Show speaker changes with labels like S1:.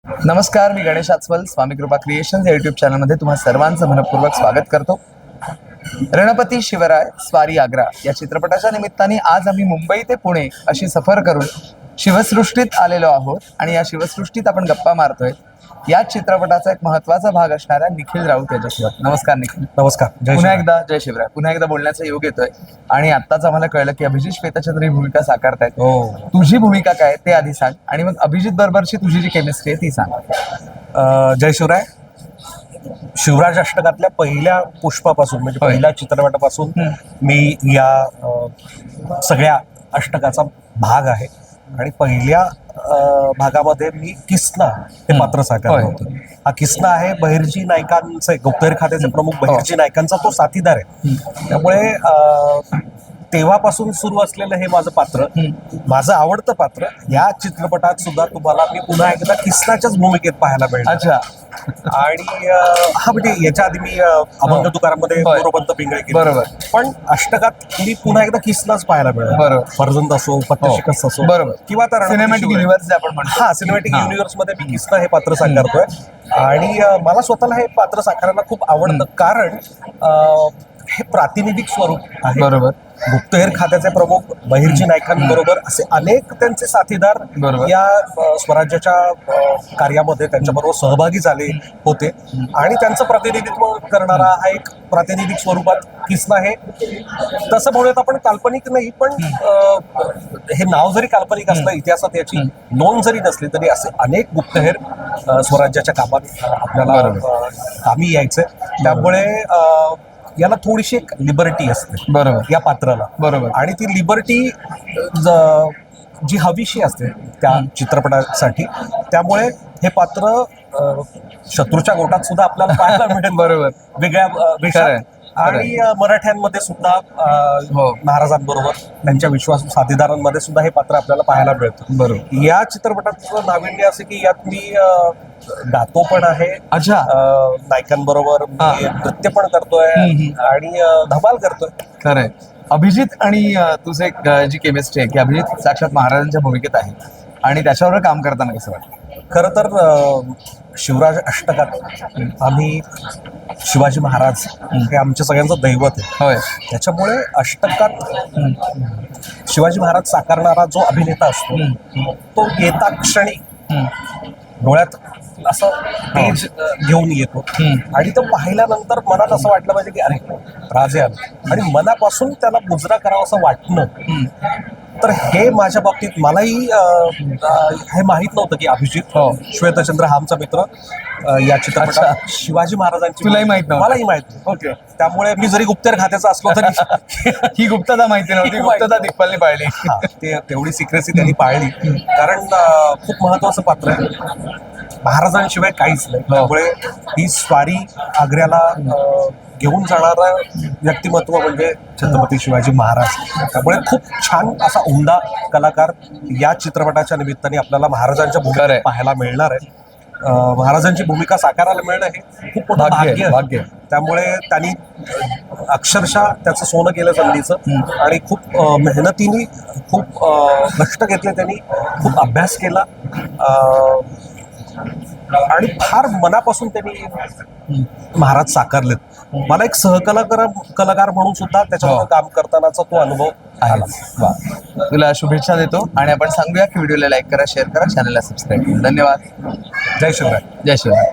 S1: नमस्कार, मी गणेश आचवल. स्वामी कृपा क्रिएशन्स या युट्यूब चॅनलमध्ये तुम्हा सर्वांचं मनपूर्वक स्वागत करतो. रणपती शिवराय स्वारी आग्रा या चित्रपटाच्या निमित्ताने आज आम्ही मुंबई ते पुणे अशी सफर करून शिवसृष्टीत आलेलो आहोत आणि या शिवसृष्टीत आपण गप्पा मारतोय. या चित्रपटाचा एक महत्त्वाचा भाग असणाऱ्या निखिल राऊत याच्यासोबत. नमस्कार निखिल.
S2: नमस्कार.
S1: पुन्हा एकदा जय शिवराय. पुन्हा एकदा बोलण्याचा योग येतोय आणि आत्ताच आम्हाला कळलं की अभिजित श्वेताचंद्र ही भूमिका साकारतायत. तुझी भूमिका काय ते आधी सांग आणि मग अभिजित बरोबरची तुझी जी केमिस्ट्री आहे ती सांग.
S2: जय शिवराय. शिवराज अष्टकातल्या पहिल्या पुष्पापासून म्हणजे पहिल्या चित्रपटापासून मी या सगळ्या अष्टकाचा भाग आहे आणि पहिल्या भागामध्ये मी किसना हे पात्र साकारलं होतं. हा किसना आहे बहिर्जी नायकांचा, गुप्तहेर खात्याचे प्रमुख बहिर्जी नायकांचा तो साथीदार आहे. त्यामुळे तेव्हापासून सुरू असलेलं हे माझं पात्र, माझं आवडतं पात्र, या चित्रपटात सुद्धा तुम्हाला मी पुन्हा एकदा किसनाच्याच भूमिकेत पाहायला मिळेल.
S1: अच्छा.
S2: आणि हा म्हणजे याच्या आधी मी अभंग तुकाराममध्ये गोरोबंत पिंगळे केले,
S1: बरोबर.
S2: पण अष्टकात मी पुन्हा एकदा किसनाच पाहायला मिळेल.
S1: बरोबर.
S2: फर्जंद असो, पत्ते शिकस्त असो,
S1: बरोबर,
S2: किंवा आता
S1: सिनेमॅटिक युनिव्हर्स जे आपण म्हणतो.
S2: हा सिनेमॅटिक युनिव्हर्स मध्ये मी किसना हे पात्र साकारतोय आणि मला स्वतःला हे पात्र साकारायला खूप आवडतं कारण हे प्रातिनिधिक स्वरूप आहे.
S1: बरोबर.
S2: गुप्तहेर खात्याचे प्रमुख बहिर्जी नायकांबरोबर असे अनेक त्यांचे साथीदार या स्वराज्याच्या कार्यामध्ये त्यांच्याबरोबर सहभागी झाले होते आणि त्यांचं प्रतिनिधित्व करणारा हा एक प्रातिनिधिक स्वरूपात किसना आहे. तसं म्हणूयात आपण काल्पनिक नाही, पण हे नाव जरी काल्पनिक असलं, इतिहासात याची नोंद जरी नसली तरी असे अनेक गुप्तहेर स्वराज्याच्या कामात आपल्याला कामी यायचे. त्यामुळे याला थोडीशी एक लिबर्टी असते.
S1: बरोबर.
S2: या पात्राला.
S1: बरोबर.
S2: आणि ती लिबर्टी जी हवीशी असते त्या चित्रपटासाठी, त्यामुळे हे पात्र शत्रूच्या गोटात सुद्धा आपल्याला पाहायला मिळेल.
S1: बरोबर.
S2: वेगळ्या वेशात. आणि मराठ्यांमध्ये सुद्धा महाराजांबरोबर त्यांच्या विश्वासू साथीदारांमध्ये सुद्धा हे पात्र आपल्याला पाहायला मिळतं.
S1: बरोबर.
S2: या चित्रपटाचं नाविन्य असं की यात मी गातो पण आहे.
S1: अच्छा.
S2: नायकांबरोबर मी नृत्य पण करतोय आणि धमाल करतोय.
S1: खरंय. अभिजित आणि तुझे जी केमिस्ट्री आहे की अभिजित साक्षात महाराजांच्या भूमिकेत आहे आणि त्याच्यावर काम करताना कसं वाटतं?
S2: खरं तर शिवराज अष्टकात आम्ही शिवाजी महाराज हे आमच्या सगळ्यांचं दैवत आहे.
S1: होय.
S2: त्याच्यामुळे अष्टकात शिवाजी महाराज साकारणारा जो अभिनेता असतो तो येता क्षणी डोळ्यात असं तेज घेऊन येतो आणि तो पाहिल्यानंतर मनात असं वाटलं पाहिजे की अरे राजे आले, आणि मनापासून त्याला मुजरा करावं असं वाटणं. तर हे माझ्या बाबतीत मलाही हे माहित नव्हतं की अभिजित श्वेतचंद्र हा आमचा मित्र या चित्रपटात शिवाजी महाराजांची
S1: तुलाही माहित नव्हतं?
S2: मलाही माहित नव्हतं. ओके. त्यामुळे मी जरी गुप्तहेर खात्याचा असलो तरी
S1: ही गुप्तता माहिती नव्हती. गुप्तता दिग्पालने पाळली.
S2: तेवढी सिक्रेसी त्यांनी पाळली कारण खूप महत्वाचं पात्र आहे. महाराजांशिवाय काहीच नाही. त्यामुळे ही स्वारी आग्र्याला घेऊन जाणारा व्यक्तिमत्व म्हणजे छत्रपती शिवाजी महाराज. त्यामुळे खूप छान असा उमदा कलाकार या चित्रपटाच्या निमित्ताने आपल्याला महाराजांच्या भूमिकेत पाहायला मिळणार आहे. महाराजांची भूमिका साकारायला मिळणं हे खूप मोठं भाग्य. त्यामुळे त्यांनी अक्षरशः त्याचं सोनं केलं संधीचं आणि खूप मेहनतीने खूप कष्ट घेतले, त्यांनी खूप अभ्यास केला आणि फार मनापासून त्यांनी महाराज साकारलेत. मला एक कलाकार म्हणून सुद्धा त्याच्यावर काम करतानाचा तो अनुभव आला.
S1: तुला शुभेच्छा देतो आणि आपण सांगूया की व्हिडिओला लाईक करा, शेअर करा, चॅनलला सबस्क्राईब करा. धन्यवाद.
S2: जय शिवराय.
S1: जय शिवराय.